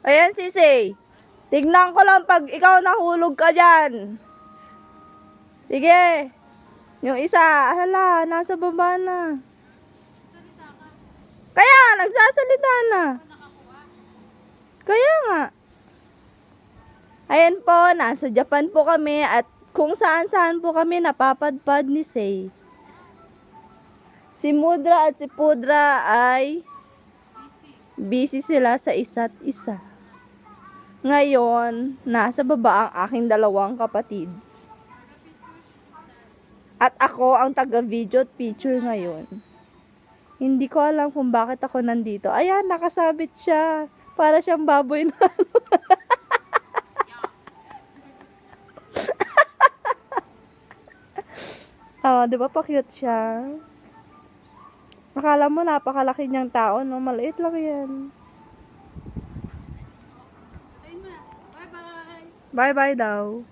Ayan, Sisi. Tignan ko lang pag ikaw nahulog ka dyan. Sige. Yung isa, hala, nasa baba na. Kaya, nagsasalita na. Kaya nga. Ayan po, nasa Japan po kami at kung saan-saan po kami napapadpad ni Sei. Si Mudra at si Pudra ay busy sila sa isa't isa. Ngayon, nasa baba ang aking dalawang kapatid. At ako ang taga-video at picture ngayon. Hindi ko alam kung bakit ako nandito. Ayan, nakasabit siya. Para siyang baboy na oh, di ba pa-cute siya? Akala mo napakalaki niyang tao, no? Maliit lang yan. Bye-bye daw.